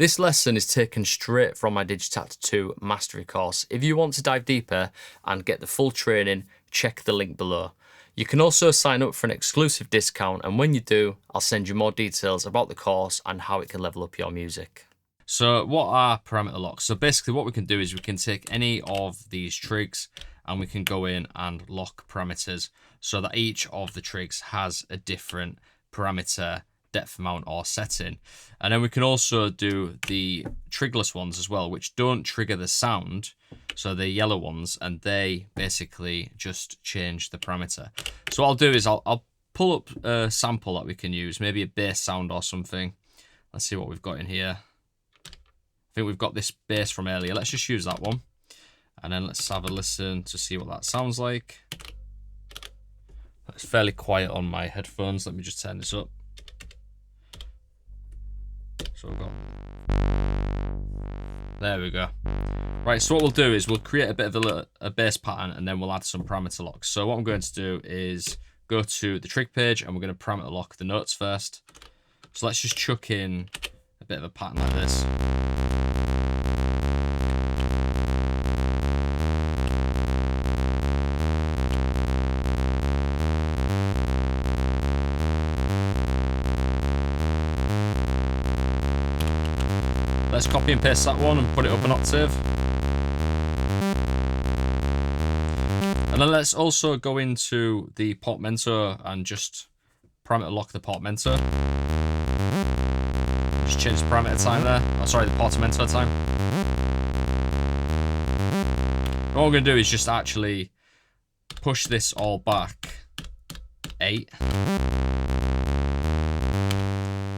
This lesson is taken straight from my Digitakt II mastery course. If you want to dive deeper and get the full training, check the link below. You can also sign up for an exclusive discount, and when you do, I'll send you more details about the course and how it can level up your music. So what are parameter locks? So basically what we can do is we can take any of these trigs and we can go in and lock parameters so that each of the trigs has a different parameter depth amount or setting. And then we can also do the trigless ones as well, which don't trigger the sound. So they're yellow ones, and they basically just change the parameter. So what I'll do is I'll pull up a sample that we can use, maybe a bass sound or something. Let's see what we've got in here. I think we've got this bass from earlier. Let's just use that one. And then let's have a listen to see what that sounds like. It's fairly quiet on my headphones. Let me just turn this up. So we've got... There we go. Right, so what we'll do is we'll create a bit of a bass pattern, and then we'll add some parameter locks. So what I'm going to do is go to the trig page, and we're going to parameter lock the notes first. So let's just chuck in a bit of a pattern like this. Let's copy and paste that one and put it up an octave. And then let's also go into the portmanteau and just parameter lock the portmanteau. Just change the parameter time there. Oh, sorry, the portmanteau time. What we're going to do is just actually push this all back 8.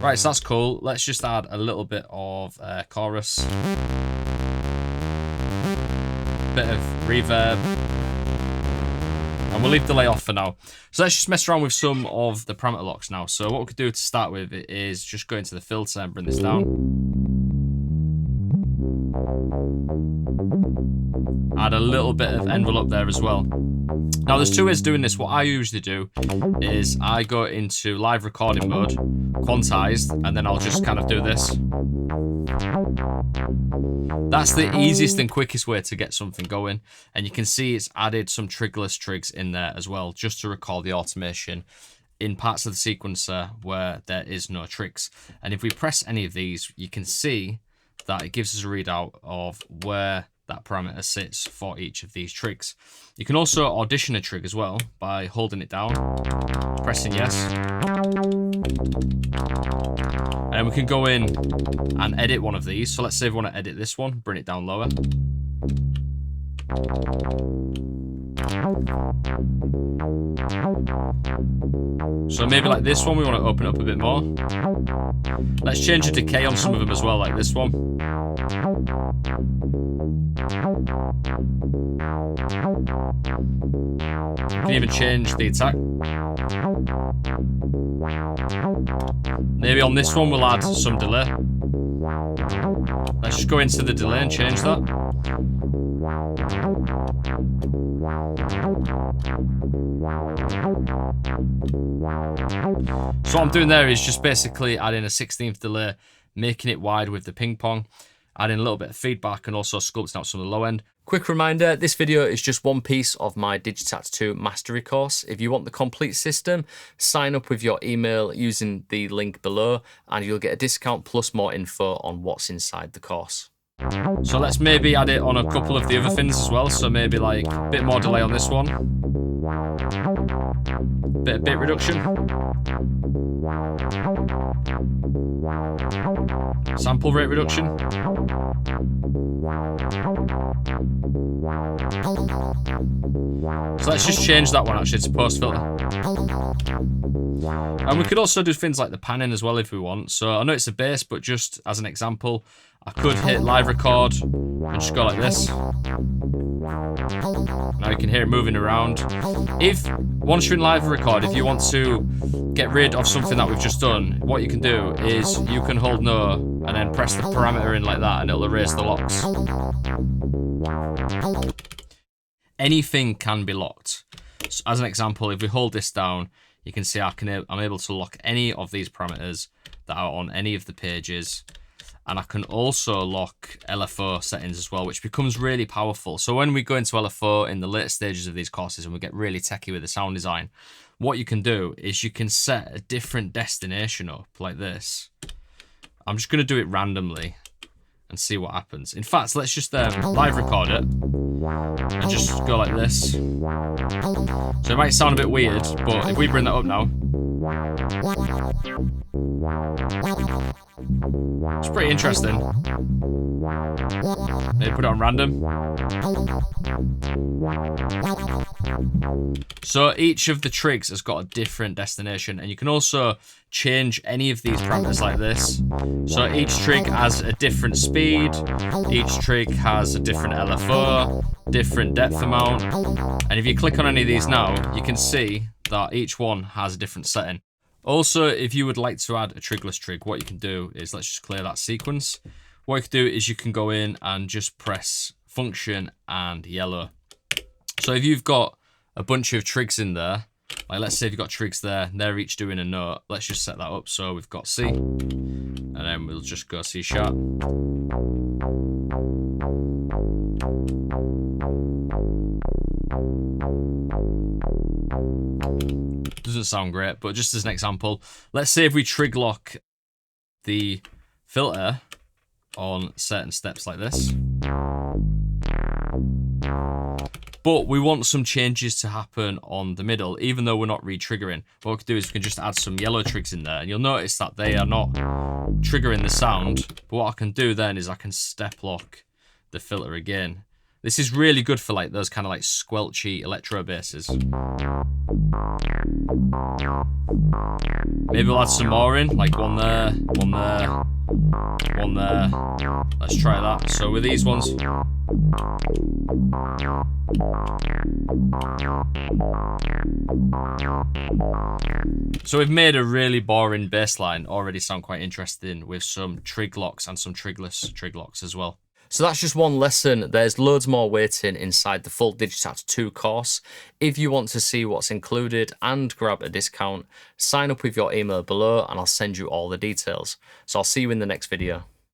Right, so that's cool. Let's just add a little bit of chorus. Bit of reverb. And we'll leave delay off for now. So let's just mess around with some of the parameter locks now. So what we could do to start with is just go into the filter and bring this down. Add a little bit of envelope there as well. Now there's two ways of doing this. What I usually do is I go into live recording mode, quantized, and then I'll just kind of do this. That's the easiest and quickest way to get something going. And you can see it's added some trigless trigs in there as well, just to record the automation in parts of the sequencer where there is no trigs. And if we press any of these, you can see that it gives us a readout of where that parameter sits for each of these trigs. You can also audition a trig as well by holding it down, pressing yes. And then we can go in and edit one of these. So let's say we want to edit this one, bring it down lower. So maybe like this one, we want to open up a bit more. Let's change the decay on some of them as well, like this one. You can even change the attack. Maybe on this one we'll add some delay. Let's just go into the delay and change that. So what I'm doing there is just basically adding a 16th delay, making it wide with the ping pong, adding a little bit of feedback and also sculpting out some of the low end. Quick reminder, this video is just one piece of my Digitakt II mastery course. If you want the complete system, sign up with your email using the link below and you'll get a discount plus more info on what's inside the course. So let's maybe add it on a couple of the other things as well. So maybe like a bit more delay on this one. Bit of bit reduction. Sample rate reduction. So let's just change that one actually to post filter. And we could also do things like the panning as well if we want. So I know it's a bass, but just as an example, I could hit live record and just go like this. Now you can hear it moving around. If, once you're in live record, if you want to get rid of something that we've just done, what you can do is you can hold no and then press the parameter in like that and it'll erase the locks. Anything can be locked. So as an example, if we hold this down, you can see I'm able to lock any of these parameters that are on any of the pages. And I can also lock LFO settings as well, which becomes really powerful. So when we go into LFO in the later stages of these courses and we get really techie with the sound design, what you can do is you can set a different destination up like this. I'm just going to do it randomly and see what happens. In fact, let's just live record it and just go like this. So it might sound a bit weird, but if we bring that up now, it's pretty interesting. Maybe put it on random. So each of the trigs has got a different destination, and you can also change any of these parameters like this. So each trig has a different speed, each trig has a different LFO, different depth amount, and if you click on any of these now, you can see that each one has a different setting. Also, if you would like to add a trigless trig, what you can do is, let's just clear that sequence. What you can do is you can go in and just press function and yellow. So if you've got a bunch of trigs in there, like let's say if you've got trigs there, and they're each doing a note, let's just set that up. So we've got C, and then we'll just go C sharp. Doesn't sound great, but just as an example, let's say if we trig lock the filter on certain steps like this, but we want some changes to happen on the middle, even though we're not re-triggering. What we can do is we can just add some yellow trigs in there, and you'll notice that they are not triggering the sound. But what I can do then is I can step lock the filter again. This is really good for like those kind of like squelchy electro basses. Maybe we'll add some more in, like one there, one there, one there. Let's try that. So with these ones, so we've made a really boring bass line already sound quite interesting with some trig locks and some trigless trig locks as well. So that's just one lesson. There's loads more waiting inside the full Digitakt II course. If you want to see what's included and grab a discount, sign up with your email below and I'll send you all the details. So I'll see you in the next video.